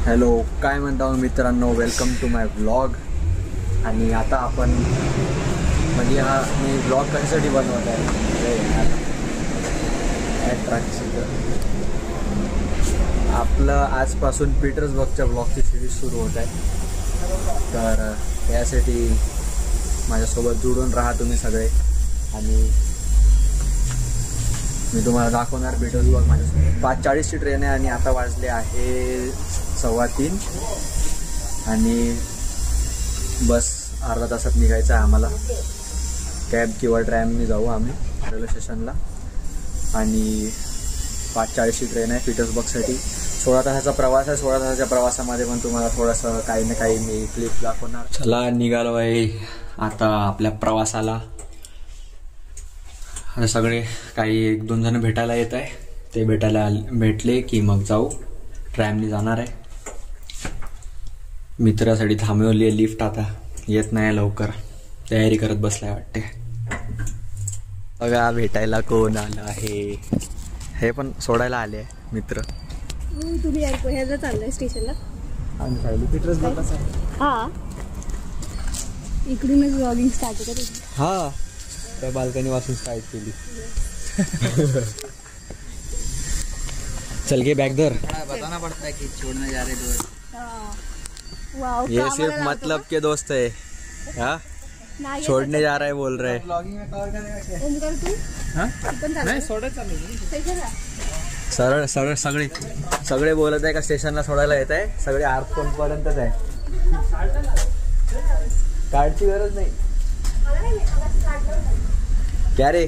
Hello, काय म्हणता मित्रांनो, वेलकम टू माय व्लॉग. आणि आता आपण म्हणजे हा मी व्लॉग कशासाठी बनवत आहे, आपलं आजपासून पीटर्सबर्गच्या ब्लॉगची सिरीज सुरू होत आहे. तर त्यासाठी माझ्यासोबत जुळून राहा तुम्ही सगळे. आणि मी तुम्हाला दाखवणार पीटर्सबर्ग. माझ्यासोबत 5:40ची ट्रेन आहे आणि आता वाजले आहे 2:15 आणि बस अर्धा तासात निघायचं आहे आम्हाला. कॅब किंवा ट्रॅमने जाऊ आम्ही रेल्वे स्टेशनला. आणि 5:40ची ट्रेन आहे पीटर्सबर्गसाठी. 16 तासाचा प्रवास आहे. 16 तासाच्या प्रवासामध्ये पण तुम्हाला थोडंसं काही ना काही मी क्लिप दाखवणार. चला निघालो आहे आता आपल्या प्रवासाला. आता सगळे काही 1-2 जण भेटायला येत आहे. ते भेटले की मग जाऊ. ट्रॅमने जाणार आहे. मित्रासाठी थांबवली आहे लिफ्ट, आता येत नाही लवकर. तयारी करत बसलाय वाटते. बघा भेटायला कोण आलं आहे. हे पण सोडायला आले आहे मित्र. तुम्ही ह्याला चाललाय स्टेशनला? आम्ही खायला पीटर्सबर्गलाच आहे. हा, इकडूनच व्लॉगिंग स्टार्ट होतं. हा, त्या बाल्कनी वासून स्टार्ट केली. चल के बैग दर. बताना पड़ता है कि छोड़ने जा रहे दोस्त. वाव, ये सिर्फ मतलब के दोस्त है. हाँ, छोड़ने जा रहा है बोल रहे. ब्लॉगिंग में कवर करेगा. ओमकार तू नाही सोडत चालू. सरळ सरळ सगळे बोलत आहे का स्टेशनला सोडायला येत आहे. सगळे आरफोन पर्यंतच आहे. कार्डची गरज नहीं. क्या रे,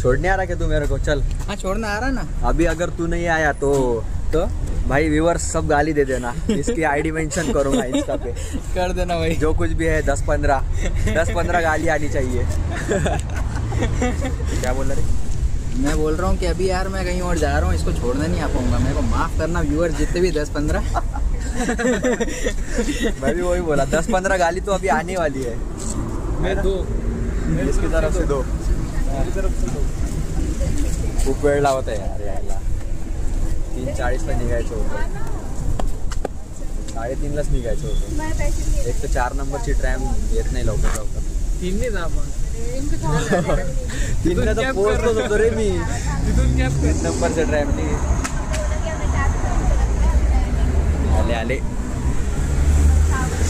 छोड़ने आ रहा क्या तू मेरे को? चल. हाँ छोड़ना आ रहा ना. अभी अगर तू नहीं आया तो भाई व्यूअर्स सब गाली दे देना. इसकी आईडी मेंशन करूंगा इंस्टा पे. कर देना भाई. जो कुछ भी है 10-15 गाली आनी चाहिए. क्या बोल रहे? मैं बोल रहा हूँ कि अभी यार मैं कहीं और जा रहा हूँ, इसको छोड़ना नहीं आ पाऊंगा. मेरे को माफ करना व्यूअर्स जितने भी 10-15. मैं भी वही बोला. 10-15 गाली तो अभी आने वाली है. मैं 2 इसकी तरफ से 2. खूप वेळ लावत आहे यार यायला. 3:40ला निघायचं होतं. 3:30लाच निघायचं होतं. एक तर 4 नंबरची ट्रॅम येत नाही लवकर. 3 जा आपण. 3ला तर पोहोचलोच होतो रे मी. 3 नंबरच्या ट्रॅमनी आले.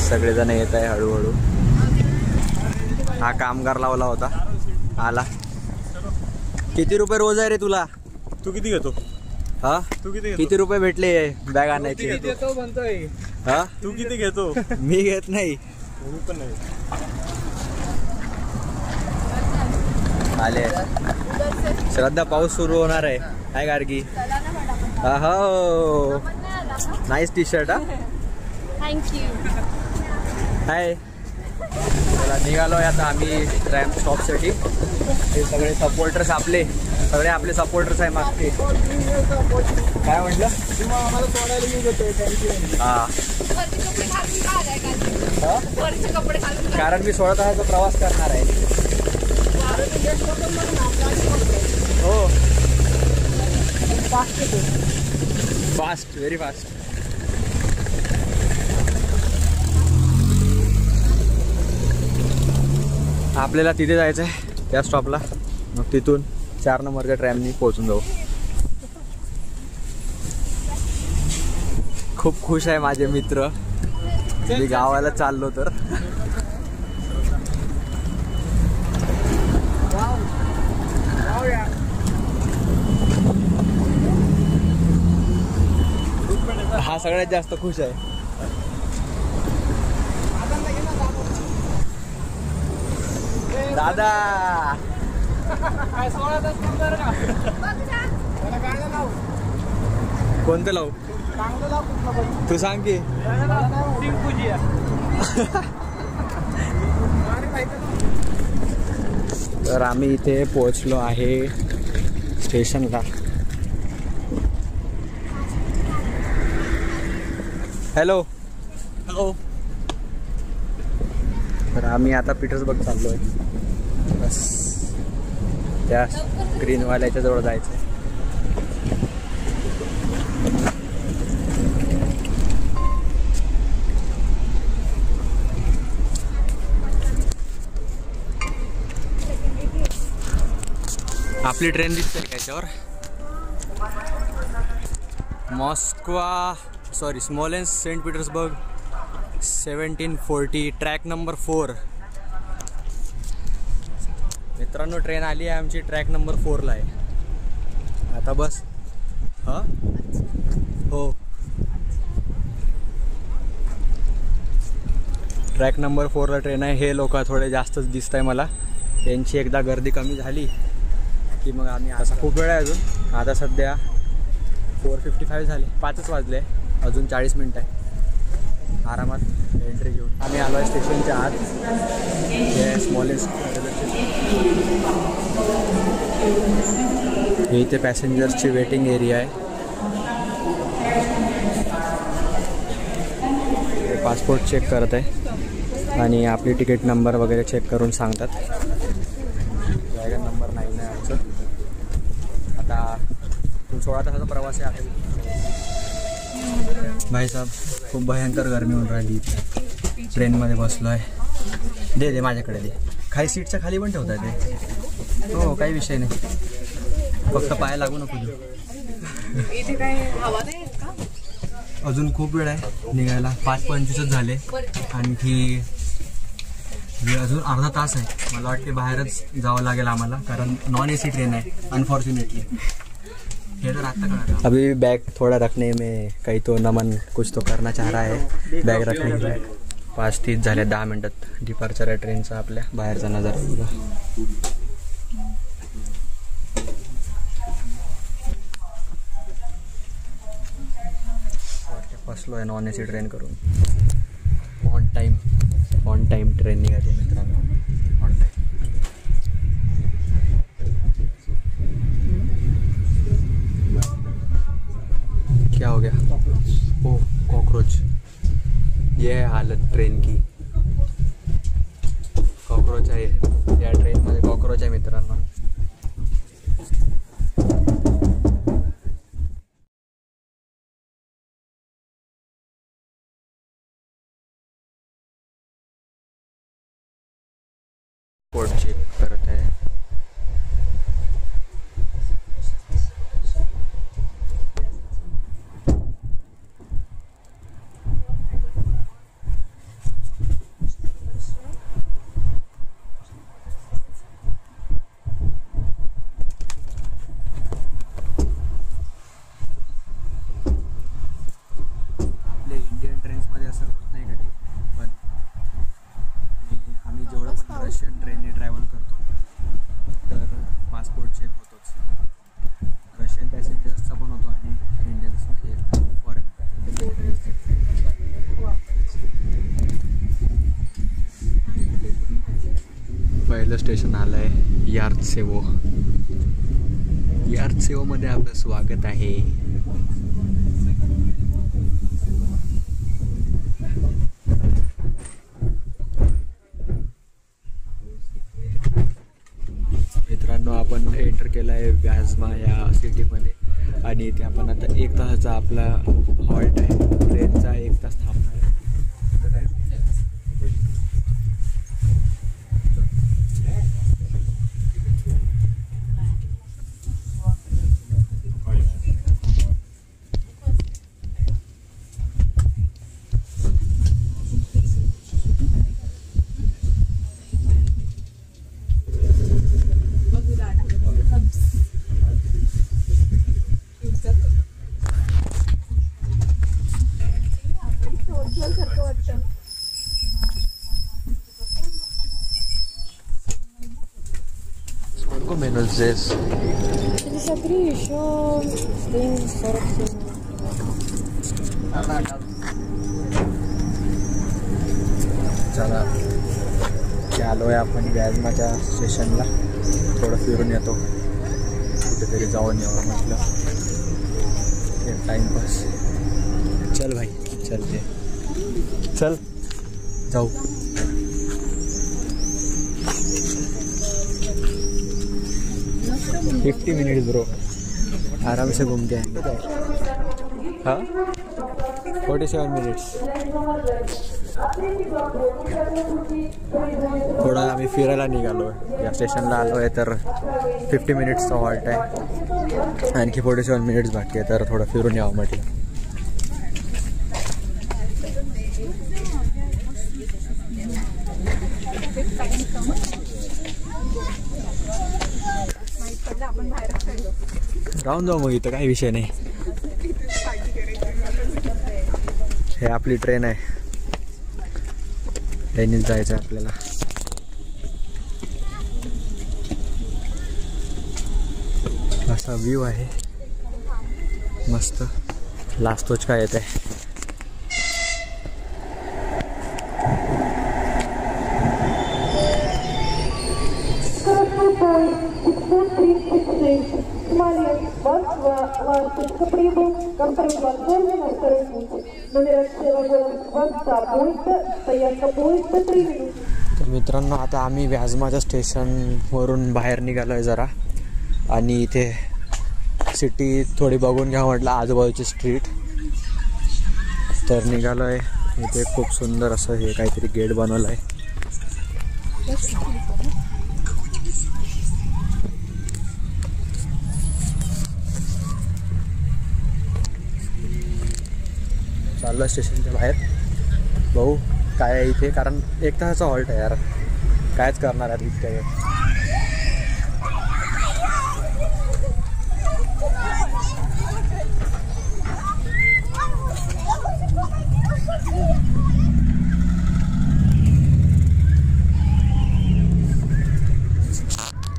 सगळेजण येत आहे हळूहळू. हा कामगार लावला होता, आला. किती रुपये रोज आहे रे तुला? तू किती घेतो? हा, तू किती रुपये भेटले बॅग आणायची? हा, तू किती घेतो? मी घेत नाही. मी पण नाही. आले. श्रद्धा, पाऊस सुरू होणार आहे. काय गार्गी? हो, नाईस टी शर्ट. हा, थँक्यू. हाय. चला निघालोय आता आम्ही ट्रॅम स्टॉपसाठी. हे सगळे सपोर्टर्स आपले सपोर्टर्स आहे मागचे. काय म्हटलं? आम्हाला सोडायला येऊ देतो. हा, कारण मी 16 तासाचा प्रवास करणार आहे. हो, फास्ट, व्हेरी फास्ट. आपल्याला तिथे जायचं आहे त्या स्टॉपला. मग तिथून 4 नंबरच्या ट्रॅमनी पोहोचून जाऊ. खूप खुश आहे माझे मित्र. मी गावाला चाललो तर. हा सगळ्यात जास्त खुश आहे. दादा कोणतं लावू? तू सांग की. तर आम्ही इथे पोहोचलो आहे स्टेशनला. हॅलो. तर आम्ही आता पीटर्सबर्ग चाललो आहे. बस त्या ग्रीनवाल्याच्या जवळ जायचं आहे. आपली ट्रेन दिसते का याच्यावर? स्मॉलेन्स सेंट पीटर्सबर्ग 1740 ट्रॅक नंबर 4. मित्रांनो ट्रेन आली आहे आमची, ट्रॅक नंबर 4ला आहे आता. बस हां हो, ट्रॅक नंबर 4ला ट्रेन आहे. हे लोक थोडे जास्तच दिसत आहे मला. यांची एकदा गर्दी कमी झाली की मग आम्ही, असा खूप वेळ आहे अजून. आता सध्या 4:55 झाले, 5च वाजले, अजून 40 मिनटं आहे. आरामात एंट्री घेऊन आम्ही आलो आहे स्टेशनच्या आत. हे स्मॉलेस्ट हे इथे पॅसेंजर्सची वेटिंग एरिया आहे. पासपोर्ट चेक करत आहे आणि आपली तिकीट नंबर वगैरे चेक करून सांगतात. वॅगन नंबर 9 आहे आमचं. आता 16 तासाचा प्रवास आहे. भाई साहेब खूप भयंकर गरमी होऊन राहिली. ट्रेनमध्ये बसलो आहे. दे माझ्याकडे दे. खाली सीटच्या खाली पण ठेवता येते. हो काही विषय नाही, फक्त पाय लागू नको देऊ. इथे काय हवा नाही का? अजून खूप वेळ आहे निघायला. 5:25 झाले. आणखी अजून अर्धा तास आहे. मला वाटते बाहेरच जावं लागेल आम्हाला, कारण नॉन AC ट्रेन आहे अनफॉर्च्युनेटली. ये तो रात तक अभी बैग थोड़ा रखने में कहीं तो नमन कुछ तो करना चाह रहा है बैग रखने के लिए. 5:30 झाले, 10 मिनटात डिपार्चर आहे ट्रेनचा. आपल्या बाहेरचा नजारा बघा. बसलो आहे नॉन AC ट्रेन करून. ऑन टाइम ट्रेन निघाली मित्रांनो. On time. क्या हो गया? ओह कॉकरोच. ये है हालत ट्रेन की. कॉकरोच आहे या ट्रेनमध्ये. कॉकरोच आहे मित्रांनो. कोड चेक करत आहे. इंडियन ट्रेन्समध्ये असं होत नाही कधी, पण आम्ही जेवढं पण रशियन ट्रेनने ट्रॅव्हल करतो तर पासपोर्ट चेक होतोच. रशियन पॅसेंजर्सचा पण होतो आणि इंडियन्स म्हणजे फॉरेन पॅसेंजर्स. पहिलं स्टेशन आलं आहे यार्त्सेवो. यार्त्सेवोमध्ये आपलं स्वागत आहे. मित्रांनो आपण एंटर केला आहे व्याजमा या सिटीमध्ये. आणि इथे आपण आता 1 तासाचा आपला हॉल्ट आहे. ट्रेनचा 1 तास थांबणार आहे. Menos eso. Смотри, еще стоим 47. चला आलो आहे आपण व्याजमाच्या स्टेशनला. थोडं फिरून येतो, कुठेतरी जाऊन यावं म्हटलं. एक टाइमपास. चल भाई चलते, चल जाऊ. फिफ्टी मिनट्स ब्रो, आराम से घूम के आएंगे. हाँ 47 मिनट्स. थोडा आम्ही फिरायला निघालो आहे. या स्टेशनला आलो आहे तर 50 मिनिट्सचा हॉल्ट आहे. आणखी 47 मिनिट्स बाकी आहे तर थोडं फिरून यावं म्हटलं. राहून जाऊ मग इथं काही विषय नाही. हे आपली ट्रेन आहे, ट्रेनीत जायचं आहे आपल्याला. असा व्ह्यू आहे मस्त. लास्टोच काय येत आहे. तर मित्रांनो, आता आम्ही व्याजमाच्या स्टेशनवरून बाहेर निघालो आहे जरा, आणि इथे सिटी थोडी बघून घ्या म्हटलं, आजूबाजूची स्ट्रीट. तर निघालो आहे. इथे खूप सुंदर असं हे काहीतरी गेट बनवलं आहे. चाललो स्टेशनच्या बाहेर. भाऊ काय आहे इथे, कारण 1 तासाचा हॉल्ट आहे यार, कायच करणार आहे इतक्या वेळ.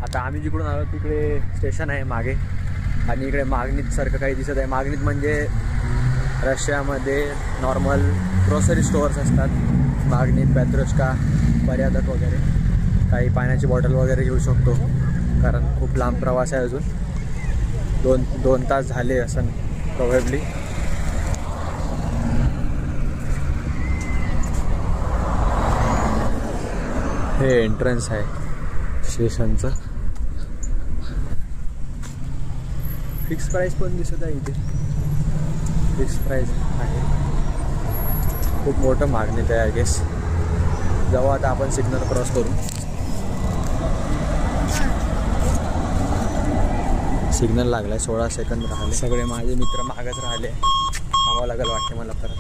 आता आम्ही जिकडून आलो तिकडे स्टेशन आहे मागे, आणि इकडे मागणीत सारखं काही दिसत आहे. मागणीत म्हणजे रशियामध्ये नॉर्मल ग्रोसरी स्टोअर्स असतात. मागणीत पॅत्रोश्का, पर्यटक वगैरे, काही पाण्याची बॉटल वगैरे घेऊ शकतो, कारण खूप लांब प्रवास आहे. अजून 2 तास झाले असं प्रोबेबली. हे एंट्रन्स आहे स्टेशनचं. फिक्स प्राईस पण दिसत आहे इथे, फिक्स प्राईस आहे. खूप मोठं मागणीत आहे आय गेस. जाऊ आता आपण सिग्नल क्रॉस करू. सिग्नल लागलाय, 16 सेकंद राहिले. सगळे माझे मित्र मागच राहिले, थांबावं लागेल वाटते मला परत.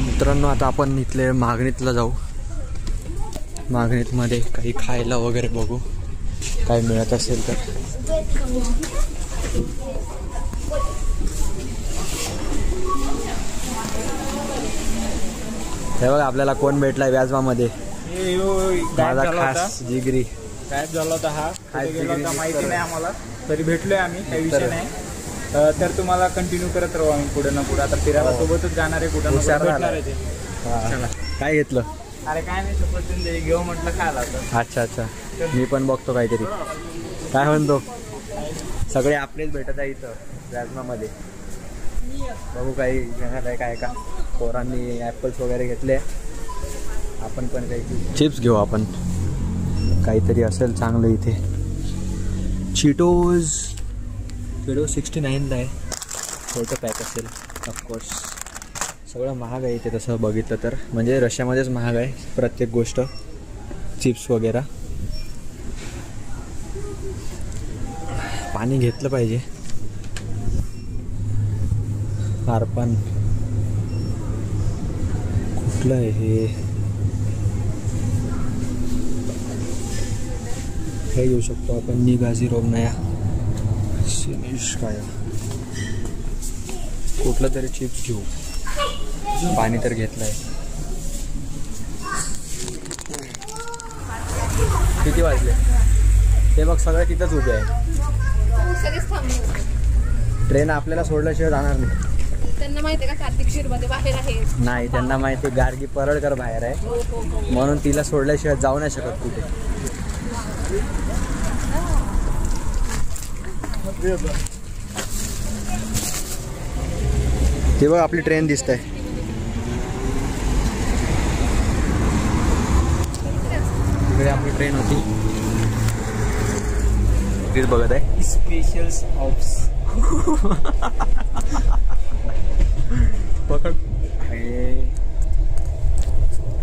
मित्रांनो, आता आपण इथले मागणीतला जाऊ. मागणीतमध्ये काही खायला वगैरे बघू, काय मिळत असेल तर. हे बघा आपल्याला कोण भेटलाय व्याजमामध्ये. माझा खास जिगरी गायब झाला होता हा, खास गेला होता जिगरी माहिती नाही आम्हाला, तरी भेटलोय आम्ही, काही विषय नाही. तर तुम्हाला कंटिन्यू करत राहू आम्ही पुढे ना पुढे. आता फिरायला सोबतच जाणार आहे, कुठं हुशार भेटणार झाला. आहे ते. हा. काय घेतलं? अरे काय नाही, सफरचंद घेऊ म्हटलं खायला तर. अच्छा अच्छा, मी पण बघतो काहीतरी. काय म्हणतो? सगळे आपलेच भेटत आहे इथं व्याजमामध्ये. बघू काही घेणार आहे काय का. पोरांनी ॲपल्स वगैरे घेतले, आपण पण काही चिप्स घेऊ. आपण काहीतरी असेल चांगलं इथे. चिटोज 69ला आहे, छोटं पॅक असेल ऑफकोर्स. सगळं महाग आहे इथे तसं बघितलं तर, म्हणजे रशियामध्येच महाग आहे प्रत्येक गोष्ट, चिप्स वगैरे. पाणी घेतलं पाहिजे. आरपान कुठलं आहे हे घेऊ शकतो आपण. निगाझी रोमनाया सिनिश काय कुठलं तरी चिप्स घेऊ. पाणी तर घेतलंय. किती वाजले ते बघ, सगळं तिथंच उभे आहे. ट्रेन आपल्याला सोडल्याशिवाय जाणार नाही. त्यांना माहिती आहे का कार्तिक शिरमध्ये बाहेर आहे? नाही, त्यांना माहिती आहे गार्गी परळकर बाहेर आहे, म्हणून तिला सोडल्याशिवाय जाऊ नाही शकत कुठे. ते बघ आपली ट्रेन दिसत आहे. ट्रेन होती तीच बघत आहे. स्पेशल ऑप्स पकड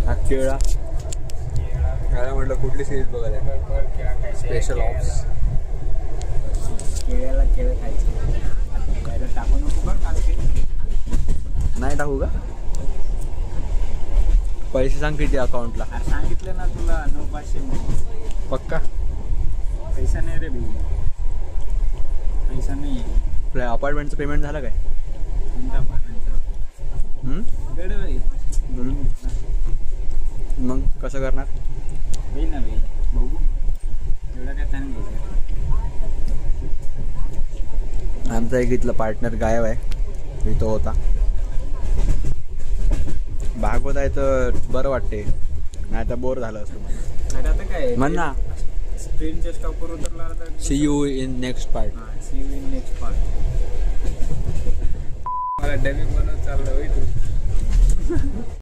हा केळा काय म्हटलं कुठली सिरीज बघत आहे. स्पेशल ऑप्स केळ्याला केळं खायचं टाकू नको बघ नाही टाकू का. पैसे सांग किती अकाउंटला. सांगितलं ना तुला 9,500 पक्का पैसा नाही रे भाई पैसा नाही आपल्या अपार्टमेंटचं पेमेंट झालं काय. गड भाई मग कसं करणार. भाई ना भाई बघू एवढं काय ताण घ्यायचं. आमचा एक इथला पार्टनर गायब आहे इथं होता. भागवत आहे तर बरं वाटते नाही तर बोर झालं असतं मला. अरे आता काय म्हण ना. ट्रेनच्या स्टॉपवर उतरला आता. See you in next part. See you in next part. मला डबिंग बनवत चाललं होय तू